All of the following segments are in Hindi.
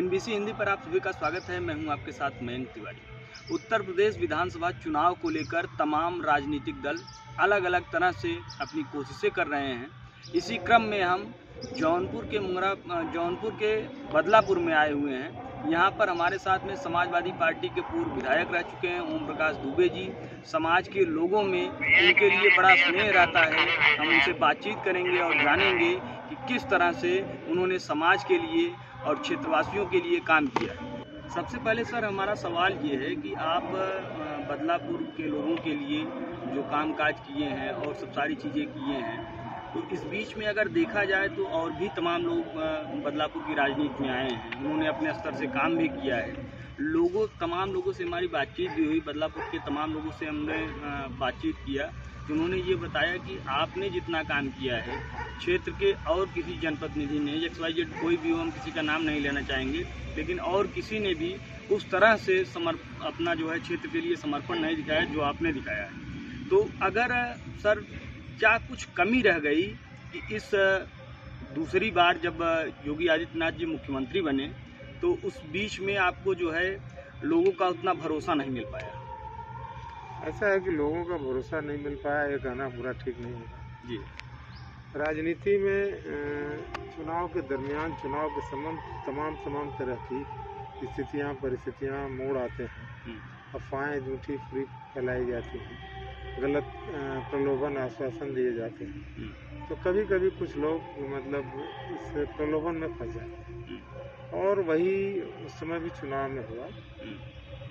एनबीसी हिंदी पर आप सभी का स्वागत है। मैं हूं आपके साथ मयंक तिवारी। उत्तर प्रदेश विधानसभा चुनाव को लेकर तमाम राजनीतिक दल अलग अलग तरह से अपनी कोशिशें कर रहे हैं। इसी क्रम में हम जौनपुर के बदलापुर में आए हुए हैं। यहाँ पर हमारे साथ में समाजवादी पार्टी के पूर्व विधायक रह चुके हैं ओम प्रकाश दुबे जी। समाज के लोगों में उनके लिए बड़ा स्नेह रहता है। हम उनसे बातचीत करेंगे और जानेंगे कि किस तरह से उन्होंने समाज के लिए और क्षेत्रवासियों के लिए काम किया है। सबसे पहले सर, हमारा सवाल ये है कि आप बदलापुर के लोगों के लिए जो कामकाज किए हैं और सब सारी चीज़ें किए हैं, तो इस बीच में अगर देखा जाए तो और भी तमाम लोग बदलापुर की राजनीति में आए हैं। उन्होंने अपने स्तर से काम भी किया है। तमाम लोगों से हमारी बातचीत भी हुई। बदलापुर के तमाम लोगों से हमने बातचीत किया, जिन्होंने ये बताया कि आपने जितना काम किया है क्षेत्र के और किसी जनप्रतिनिधि ने, XYZ कोई भी हो, हम किसी का नाम नहीं लेना चाहेंगे, लेकिन और किसी ने भी उस तरह से अपना जो है क्षेत्र के लिए समर्पण नहीं दिखाया जो आपने दिखाया है। तो अगर सर, क्या कुछ कमी रह गई कि इस दूसरी बार जब योगी आदित्यनाथ जी मुख्यमंत्री बने तो उस बीच में आपको जो है लोगों का उतना भरोसा नहीं मिल पाया? ऐसा है कि लोगों का भरोसा नहीं मिल पाया, ये कहना पूरा ठीक नहीं होगा जी। राजनीति में चुनाव के दरमियान, चुनाव के तमाम तरह की स्थितियाँ, परिस्थितियाँ, मोड़ आते हैं। अफवाहें झूठी फ्री फैलाई जाती हैं, गलत प्रलोभन आश्वासन दिए जाते हैं। तो कभी कभी कुछ लोग मतलब इस प्रलोभन में फंस जाते हैं। और वही उस समय भी चुनाव में हुआ।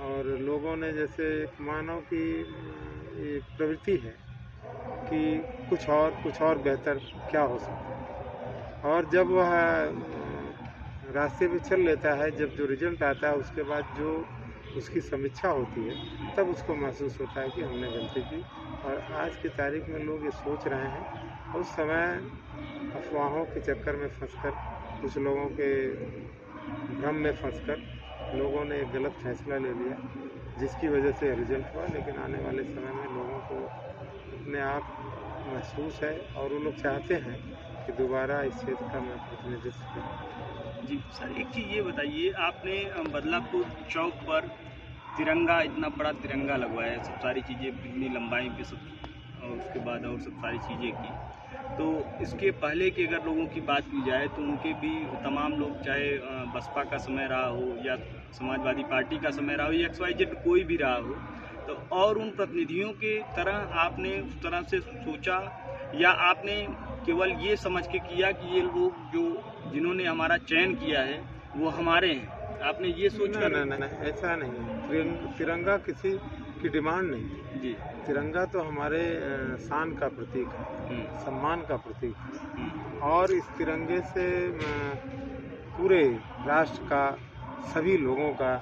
और लोगों ने जैसे मानव की प्रवृत्ति है कि कुछ और बेहतर क्या हो सकता है। और जब वह रास्ते पे चल लेता है, जब जो रिजल्ट आता है उसके बाद जो उसकी समीक्षा होती है, तब उसको महसूस होता है कि हमने गलती की। और आज की तारीख में लोग ये सोच रहे हैं। उस समय अफवाहों के चक्कर में फंसकर, कुछ लोगों के भ्रम में फंसकर लोगों ने एक गलत फैसला ले लिया, जिसकी वजह से रिजल्ट हुआ। लेकिन आने वाले समय में लोगों को अपने आप महसूस है और वो लोग चाहते हैं कि दोबारा इस क्षेत्र का मैं प्रतिनिधित्व करूं। जी सर, एक चीज़ ये बताइए, आपने बदलापुर चौक पर तिरंगा, इतना बड़ा तिरंगा लगवाया, सब सारी चीज़ें इतनी लंबाई पे सब, और उसके बाद और सब सारी चीज़ें की। तो इसके पहले की अगर लोगों की बात की जाए तो उनके भी तमाम लोग, चाहे बसपा का समय रहा हो या समाजवादी पार्टी का समय रहा हो या XYZ कोई भी रहा हो, तो और उन प्रतिनिधियों के तरह आपने उस तरह से सोचा, या आपने केवल ये समझ के किया कि ये लोग जिन्होंने हमारा चयन किया है वो हमारे हैं? आपने ये सोच कर? नहीं, ऐसा नहीं है। तिरंगा किसी की डिमांड नहीं है जी। तिरंगा तो हमारे शान का प्रतीक है, सम्मान का प्रतीक है। और इस तिरंगे से पूरे राष्ट्र का, सभी लोगों का,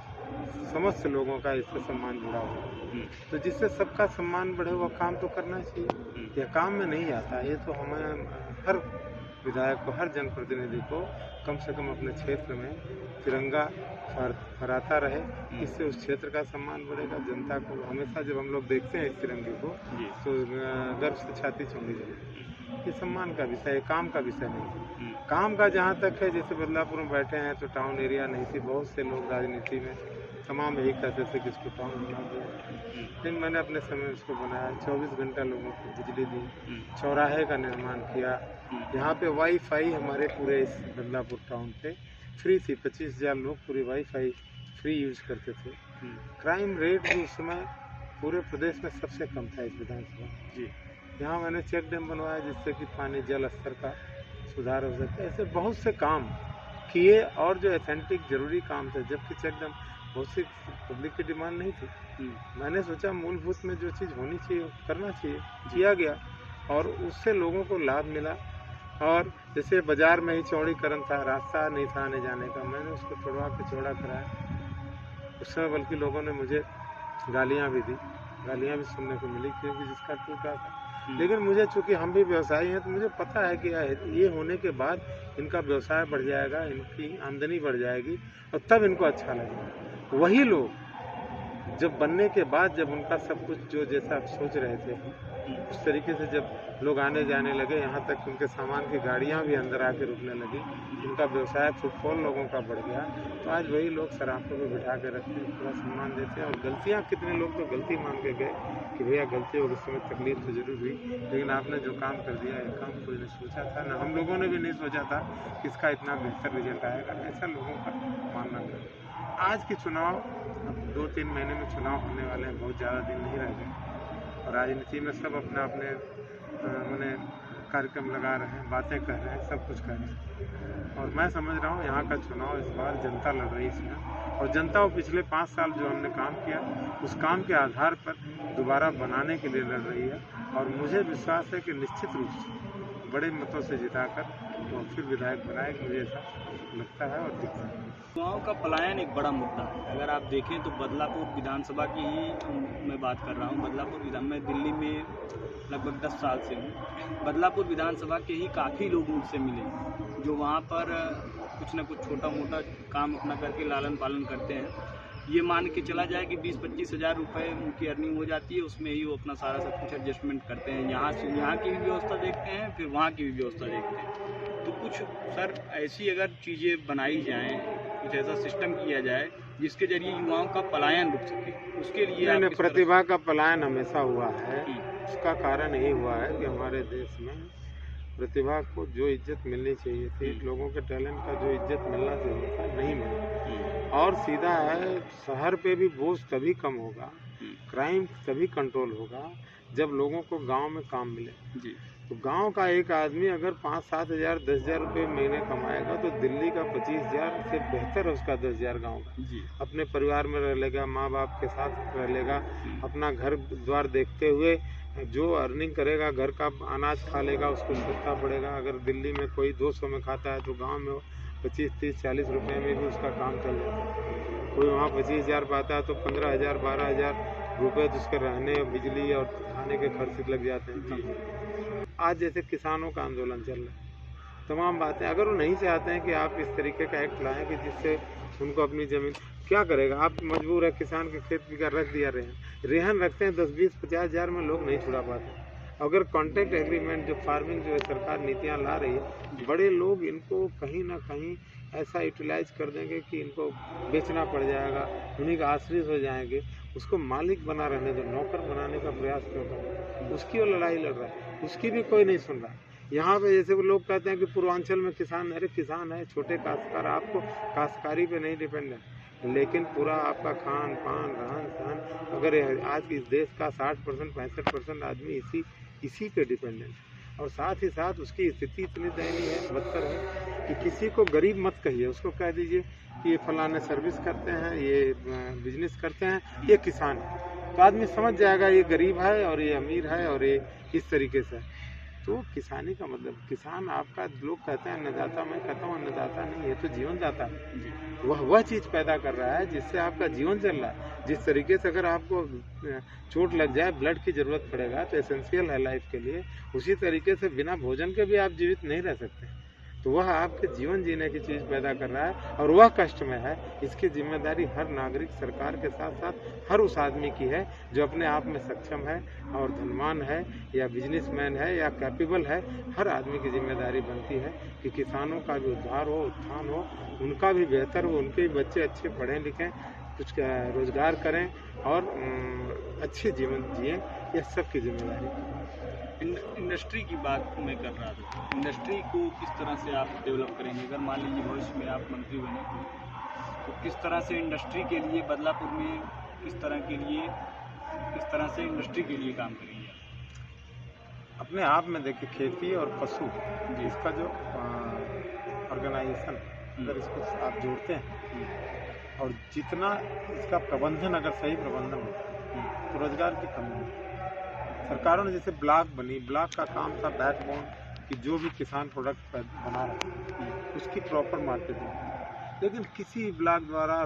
समस्त लोगों का इससे सम्मान जुड़ा हुआ है। तो जिससे सबका सम्मान बढ़े हुआ काम तो करना चाहिए। यह काम में नहीं आता। ये तो हमें हर विधायक को, हर जनप्रतिनिधि को कम से कम अपने क्षेत्र में तिरंगा फहराता रहे। इससे उस क्षेत्र का सम्मान बढ़ेगा। जनता को हमेशा जब हम लोग देखते हैं इस तिरंगे को तो गर्व से छाती चौड़ी जाती है। ये सम्मान का विषय है, काम का विषय नहीं। काम का जहाँ तक है, जैसे बदलापुर में बैठे हैं तो टाउन एरिया नहीं थी, बहुत से लोग राजनीति में तमाम यही कहते थे कि इसको टाउन बना दिया, लेकिन मैंने अपने समय उसको बनाया। 24 घंटा लोगों को बिजली दी, चौराहे का निर्माण किया। यहाँ पे वाईफाई हमारे पूरे इस बदलापुर टाउन पे फ्री थी। 25,000 लोग पूरी वाईफाई फ्री यूज करते थे। क्राइम रेट भी उस समय पूरे प्रदेश में सबसे कम था इस विधानसभा जी। यहाँ मैंने चेक डैम बनवाया जिससे कि पानी, जल स्तर का सुधार हो सके। ऐसे बहुत से काम किए और जो ऑथेंटिक जरूरी काम थे, जबकि चेक डैम बहुत सी पब्लिक की डिमांड नहीं थी। मैंने सोचा मूलभूत में जो चीज़ होनी चाहिए करना चाहिए, किया गया और उससे लोगों को लाभ मिला। और जैसे बाजार में ही चौड़ीकरण था, रास्ता नहीं था आने जाने का, मैंने उसको तोड़वा के चौड़ा कराया। उस समय बल्कि लोगों ने मुझे गालियाँ भी दी, गालियाँ भी सुनने को मिली, क्योंकि जिसका टूटा था। लेकिन मुझे, चूँकि हम भी व्यवसायी हैं, तो मुझे पता है कि ये होने के बाद इनका व्यवसाय बढ़ जाएगा, इनकी आमदनी बढ़ जाएगी और तब इनको अच्छा लगेगा। वही लोग जब बनने के बाद, जब उनका सब कुछ जो जैसा आप सोच रहे थे उस तरीके से जब लोग आने जाने लगे, यहाँ तक उनके सामान की गाड़ियाँ भी अंदर आके रुकने लगी, उनका व्यवसाय फुटफॉल लोगों का बढ़ गया, तो आज वही लोग सराफों पे बिठा के रखते हैं, पूरा सम्मान देते हैं। और गलतियाँ, कितने लोग तो गलती मान के गए कि भैया गलती हो, उस समय तकलीफ तो जरूर हुई, लेकिन आपने जो काम कर दिया, ये काम कोई नहीं सोचा था, ना हम लोगों ने भी नहीं सोचा था कि इसका इतना बेहतर रिजल्ट आएगा, ऐसा लोगों का मानना है। आज के चुनाव, अब 2-3 महीने में चुनाव होने वाले हैं, बहुत ज़्यादा दिन नहीं रह गए, और राजनीति में सब अपने अपने मैंने कार्यक्रम लगा रहे हैं, बातें कर रहे हैं, सब कुछ कर रहे हैं। और मैं समझ रहा हूँ यहाँ का चुनाव इस बार जनता लड़ रही है इसमें, और जनता वो पिछले 5 साल जो हमने काम किया, उस काम के आधार पर दोबारा बनाने के लिए लड़ रही है। और मुझे विश्वास है कि निश्चित रूप से बड़े मतों से जिताकर वो फिर विधायक बनाएगा, मुझे ऐसा लगता है और दिखता है। युवाओं का पलायन एक बड़ा मुद्दा है। अगर आप देखें तो बदलापुर विधानसभा की ही मैं बात कर रहा हूँ। बदलापुर मैं दिल्ली में लगभग 10 साल से हूँ। बदलापुर विधानसभा के ही काफ़ी लोग मुझसे मिले जो वहाँ पर कुछ न कुछ छोटा मोटा काम अपना करके लालन पालन करते हैं। ये मान के चला जाए कि 20-25 हज़ार रुपये उनकी अर्निंग हो जाती है, उसमें ही वो अपना सारा सब कुछ एडजस्टमेंट करते हैं। यहाँ की भी व्यवस्था देखते हैं, फिर वहाँ की भी व्यवस्था देखते हैं। तो कुछ सर ऐसी अगर चीज़ें बनाई जाएँ, कुछ ऐसा सिस्टम किया जाए जिसके जरिए युवाओं का पलायन रुक सके, उसके लिए नहीं, प्रतिभा का पलायन हमेशा हुआ है। उसका कारण यही हुआ है कि हमारे देश में प्रतिभा को जो इज्जत मिलनी चाहिए थी, लोगों के टैलेंट का जो इज्जत मिलना चाहिए था, नहीं मिला। और सीधा है, शहर पे भी बोझ तभी कम होगा, क्राइम तभी कंट्रोल होगा जब लोगों को गांव में काम मिले जी। तो गांव का एक आदमी अगर 5-7 हज़ार 10,000 रुपये महीने कमाएगा तो दिल्ली का 25,000 से बेहतर है उसका 10,000 गाँव का जी। अपने परिवार में रह लेगा, माँ बाप के साथ रह लेगा, अपना घर द्वार देखते हुए जो अर्निंग करेगा, घर का अनाज खा लेगा, उसको सस्ता पड़ेगा। अगर दिल्ली में कोई 200 में खाता है तो गांव में 25-30-40 रुपये में भी उसका काम चल जाता है। कोई वहाँ 25,000 पाता है तो 15,000 12,000 रुपये तो उसके रहने, बिजली और खाने के खर्च लग जाते हैं। आज जैसे किसानों का आंदोलन चल रहा है, तमाम बातें, अगर वो नहीं चाहते हैं कि आप इस तरीके का एक्ट लाएँ कि जिससे उनको अपनी ज़मीन, क्या करेगा, आप मजबूर है, किसान के खेत भी का रख दिया रेहन रखते हैं, 10-20-50 हज़ार में लोग नहीं छुड़ा पाते। अगर कॉन्ट्रैक्ट एग्रीमेंट जो फार्मिंग जो है सरकार नीतियाँ ला रही है, बड़े लोग इनको कहीं ना कहीं ऐसा यूटिलाइज कर देंगे कि इनको बेचना पड़ जाएगा, उन्हीं का आश्रित हो जाएंगे। उसको मालिक बना रहने दो, नौकर बनाने का प्रयास क्यों कर, उसकी वो लड़ाई लड़ रहा है, उसकी भी कोई नहीं सुन रहा। यहाँ पे जैसे वो लोग कहते हैं कि पूर्वांचल में किसान, अरे किसान है, छोटे काश्तकार, आपको काश्तकारी पे नहीं डिपेंड है, लेकिन पूरा आपका खान पान रहन सहन, अगर आज इस देश का 60% 65% आदमी इसी पे डिपेंडेंट है। और साथ ही साथ उसकी स्थिति इतनी दयनीय है, बदतर है कि किसी को गरीब मत कहिए, उसको कह दीजिए कि ये फलाने सर्विस करते हैं, ये बिजनेस करते हैं, ये किसान है, तो आदमी समझ जाएगा ये गरीब है और ये अमीर है और ये इस तरीके से। तो किसानी का मतलब, किसान आपका, लोग कहते हैं अन्नदाता, मैं कहता हूँ अन्नदाता नहीं, ये तो जीवन दाता है। वह चीज़ पैदा कर रहा है जिससे आपका जीवन चल रहा है। जिस तरीके से अगर आपको चोट लग जाए, ब्लड की ज़रूरत पड़ेगा तो एसेंशियल है लाइफ के लिए, उसी तरीके से बिना भोजन के भी आप जीवित नहीं रह सकते। तो वह आपके जीवन जीने की चीज़ पैदा कर रहा है और वह कष्ट में है। इसकी जिम्मेदारी हर नागरिक, सरकार के साथ साथ हर उस आदमी की है जो अपने आप में सक्षम है और धनवान है या बिजनेसमैन है या कैपेबल है। हर आदमी की जिम्मेदारी बनती है कि किसानों का भी उद्धार हो, उत्थान हो, उनका भी बेहतर हो, उनके भी बच्चे अच्छे पढ़ें लिखें, कुछ रोजगार करें और अच्छे जीवन जिए। यह सबकी जिम्मेदारी। इंडस्ट्री की बात मैं कर रहा था, इंडस्ट्री को किस तरह से आप डेवलप करेंगे? अगर मान लीजिए भविष्य में आप मंत्री बने तो किस तरह से इंडस्ट्री के लिए बदलापुर में किस तरह से इंडस्ट्री के लिए काम करेंगे? अपने आप में देखिए, खेती और पशु, इसका जो ऑर्गेनाइजेशन, अगर इसको आप जोड़ते हैं और जितना इसका प्रबंधन, अगर सही प्रबंधन हो तो रोजगार की कमी नहीं। सरकारों ने जैसे ब्लॉक बनी, ब्लॉक का काम था बैकबोन कि जो भी किसान प्रोडक्ट बना रहा है उसकी प्रॉपर मार्केटिंग, लेकिन किसी ब्लॉक द्वारा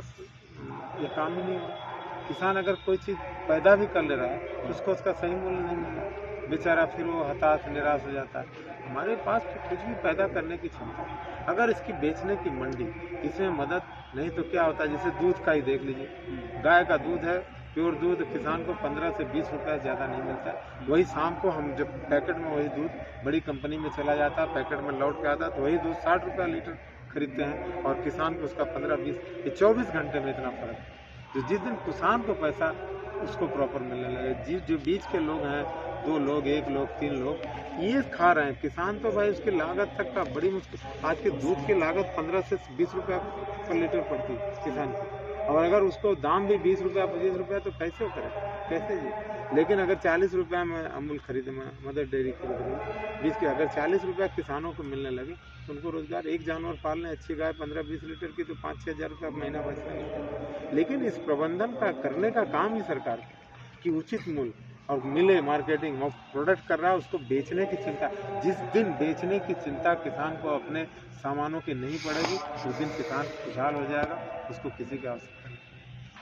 ये काम ही नहीं हो रहा। किसान अगर कोई चीज़ पैदा भी कर ले रहा है तो उसको उसका सही मूल्य नहीं मिल रहा, बेचारा फिर वो हताश निराश हो जाता है। हमारे पास तो कुछ भी पैदा करने की क्षमता है, अगर इसकी बेचने की मंडी, इसमें मदद नहीं तो क्या होता है। जैसे दूध का ही देख लीजिए, गाय का दूध है प्योर दूध किसान को 15 से 20 रुपये ज़्यादा नहीं मिलता है। वही शाम को हम जब पैकेट में वही दूध बड़ी कंपनी में चला जाता है, पैकेट में लौट के आता है, तो वही दूध 60 रुपये लीटर खरीदते हैं और किसान को उसका 15-20, ये 24 घंटे में इतना फ़र्क है। तो जिस दिन किसान को पैसा उसको प्रॉपर मिलने लगे, जो बीच के लोग हैं, 2 लोग, 1 लोग, 3 लोग, ये खा रहे हैं। किसान तो भाई उसकी लागत तक का बड़ी मुश्किल, आज के दूध की लागत 15 से 20 रुपये पर लीटर पड़ती है किसान की, और अगर उसको दाम भी 20 रुपया 25 रुपया तो कैसे करे, कैसे जी। लेकिन अगर 40 रुपये में अमूल खरीद में मदर डेयरी खरीद रही 20 के, अगर 40 रुपया किसानों को मिलने लगे तो उनको रोजगार, एक जानवर पाल लें, अच्छी गाय 15-20 लीटर की तो 5-6 हज़ार रुपया महीना बचता है। लेकिन इस प्रबंधन का करने का काम ही सरकार का कि उचित मूल्य और मिले, मार्केटिंग और प्रोडक्ट कर रहा है, उसको बेचने की चिंता। जिस दिन बेचने की चिंता किसान को अपने सामानों की नहीं पड़ेगी उस दिन किसान खुशहाल हो जाएगा, उसको किसी की आवश्यकता नहीं।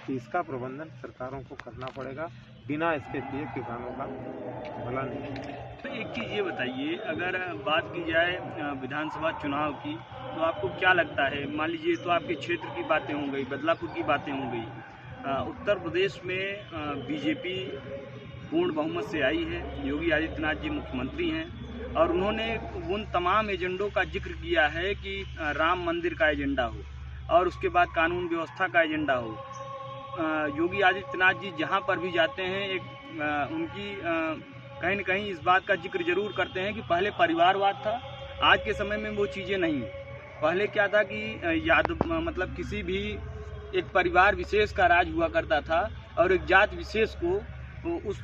तो इसका प्रबंधन सरकारों को करना पड़ेगा, बिना इसके किए किसानों का भला नहीं। तो एक चीज़ ये बताइए, अगर बात की जाए विधानसभा चुनाव की, तो आपको क्या लगता है, मान लीजिए तो आपके क्षेत्र की बातें हो गई, बदलापुर की बातें हो गई, उत्तर प्रदेश में बीजेपी पूर्ण बहुमत से आई है, योगी आदित्यनाथ जी मुख्यमंत्री हैं और उन्होंने उन तमाम एजेंडों का जिक्र किया है कि राम मंदिर का एजेंडा हो और उसके बाद कानून व्यवस्था का एजेंडा हो। योगी आदित्यनाथ जी जहां पर भी जाते हैं उनकी कहीं न कहीं इस बात का जिक्र जरूर करते हैं कि पहले परिवारवाद था, आज के समय में वो चीज़ें नहीं। पहले क्या था कि मतलब किसी भी एक परिवार विशेष का राज हुआ करता था और एक जात विशेष को उस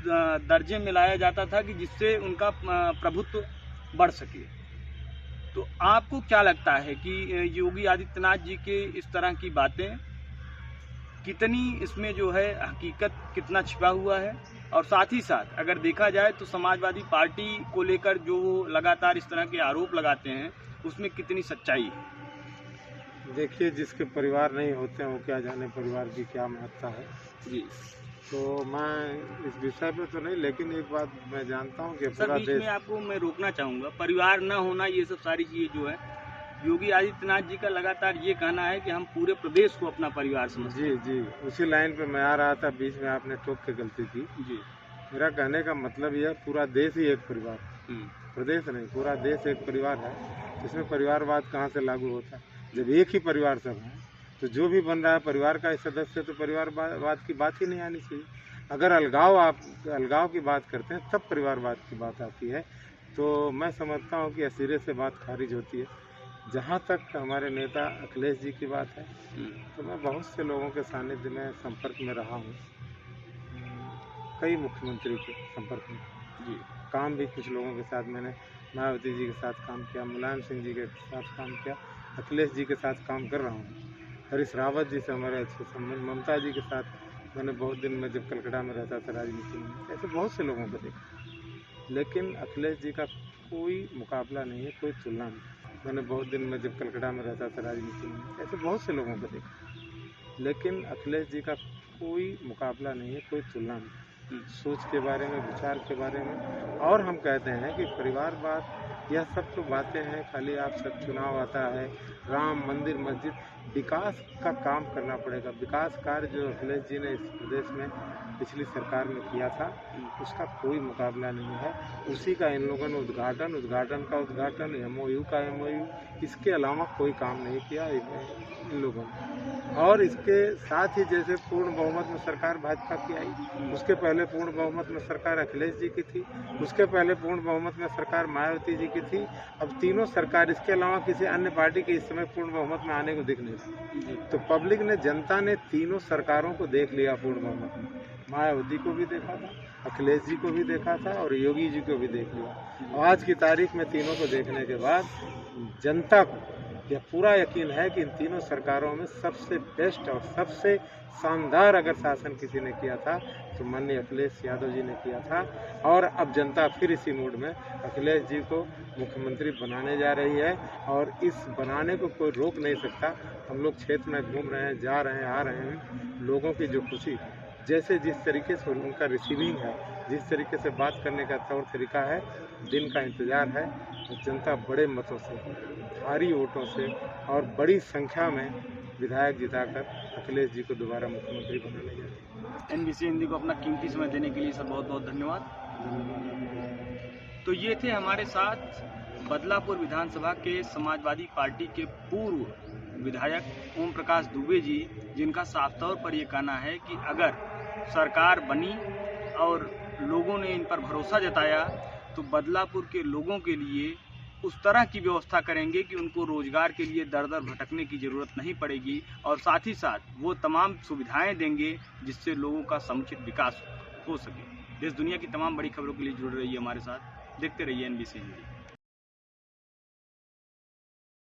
दर्जे में लाया जाता था कि जिससे उनका प्रभुत्व बढ़ सके। तो आपको क्या लगता है कि योगी आदित्यनाथ जी के इस तरह की बातें कितनी, इसमें जो है हकीकत कितना छिपा हुआ है, और साथ ही साथ अगर देखा जाए तो समाजवादी पार्टी को लेकर जो वो लगातार इस तरह के आरोप लगाते हैं उसमें कितनी सच्चाई है? देखिए, जिसके परिवार नहीं होते हैं वो क्या जाने परिवार की क्या महत्ता है जी। तो मैं इस विषय पे तो नहीं, लेकिन एक बात मैं जानता हूँ कि पूरा देश में आपको मैं रोकना चाहूँगा, परिवार न होना, ये सब सारी चीज़ें जो है योगी आदित्यनाथ जी का लगातार ये कहना है कि हम पूरे प्रदेश को अपना परिवार समझते हैं। जी, उसी लाइन पे मैं आ रहा था, बीच में आपने टोक के गलती की जी। मेरा कहने का मतलब यह, पूरा देश ही एक परिवार, प्रदेश नहीं, पूरा देश एक परिवार है। इसमें परिवारवाद कहाँ से लागू होता है? जब एक ही परिवार सब है तो जो भी बन रहा है परिवार का सदस्य, तो परिवारवाद की बात ही नहीं आनी चाहिए। अगर अलगाव की बात करते हैं तब परिवारवाद की बात आती है। तो मैं समझता हूँ कि सिरे से बात खारिज होती है। जहाँ तक हमारे नेता अखिलेश जी की बात है, तो मैं बहुत से लोगों के सानिध्य में संपर्क में रहा हूँ, कई मुख्यमंत्री के संपर्क में जी। काम भी कुछ लोगों के साथ मैंने मायावती जी के साथ काम किया, मुलायम सिंह जी के साथ काम किया, अखिलेश जी के साथ काम कर रहा हूँ, हरीश रावत जी से हमारे अच्छे संबंध, ममता जी के साथ मैंने बहुत दिन में जब कलकत्ता में रहता था राजनीति में, ऐसे बहुत से लोगों को देखा। लेकिन अखिलेश जी का कोई मुकाबला नहीं है, कोई तुलना नहीं। मैंने बहुत दिन में जब कलकत्ता में रहता था राजनीति में, ऐसे बहुत से लोगों को देखा। लेकिन अखिलेश जी का कोई मुकाबला नहीं है, कोई तुलना नहीं। सोच के बारे में, विचार के बारे में। और हम कहते हैं कि परिवारवाद, यह सब तो बातें हैं, खाली आप सब चुनाव आता है, राम मंदिर, मस्जिद, विकास का काम करना पड़ेगा। विकास कार्य जो अखिलेश जी ने इस प्रदेश में पिछली सरकार में किया था, उसका कोई मुकाबला नहीं है। उसी का इन लोगों ने उद्घाटन का उद्घाटन, MOU का MOU, इसके अलावा कोई काम नहीं किया इन लोगों ने। और इसके साथ ही जैसे पूर्ण बहुमत में सरकार भाजपा की आई, उसके पहले पूर्ण बहुमत में सरकार अखिलेश जी की थी, उसके पहले पूर्ण बहुमत में सरकार मायावती जी की थी। अब तीनों सरकार, इसके अलावा किसी अन्य पार्टी के इस समय पूर्ण बहुमत में आने को दिख नहीं रही। तो पब्लिक ने, जनता ने तीनों सरकारों को देख लिया पूर्ण बहुमत में। मायावती को भी देखा था, अखिलेश जी को भी देखा था और योगी जी को भी देख लिया। आज की तारीख में तीनों को देखने के बाद जनता को यह पूरा यकीन है कि इन तीनों सरकारों में सबसे बेस्ट और सबसे शानदार अगर शासन किसी ने किया था तो माननीय अखिलेश यादव जी ने किया था। और अब जनता फिर इसी मूड में अखिलेश जी को मुख्यमंत्री बनाने जा रही है और इस बनाने को कोई रोक नहीं सकता। हम लोग क्षेत्र में घूम रहे हैं, जा रहे हैं, आ रहे हैं, लोगों की जो खुशी, जैसे जिस तरीके से उनका रिसीविंग है, जिस तरीके से बात करने का तौर तरीका है, दिन का इंतज़ार है। जनता बड़े मतों से, भारी वोटों से और बड़ी संख्या में विधायक जिताकर अखिलेश जी को दोबारा मुख्यमंत्री बनाने जा रही है। NBC हिंदी को अपना कीमती समय देने के लिए सर बहुत बहुत धन्यवाद। तो ये थे हमारे साथ बदलापुर विधानसभा के समाजवादी पार्टी के पूर्व विधायक ओम प्रकाश दुबे जी, जिनका साफ तौर पर ये कहना है कि अगर सरकार बनी और लोगों ने इन पर भरोसा जताया तो बदलापुर के लोगों के लिए उस तरह की व्यवस्था करेंगे कि उनको रोजगार के लिए दर दर भटकने की ज़रूरत नहीं पड़ेगी, और साथ ही साथ वो तमाम सुविधाएं देंगे जिससे लोगों का समुचित विकास हो सके। देश दुनिया की तमाम बड़ी खबरों के लिए जुड़ रहिए हमारे साथ, देखते रहिए NBC हिंदी।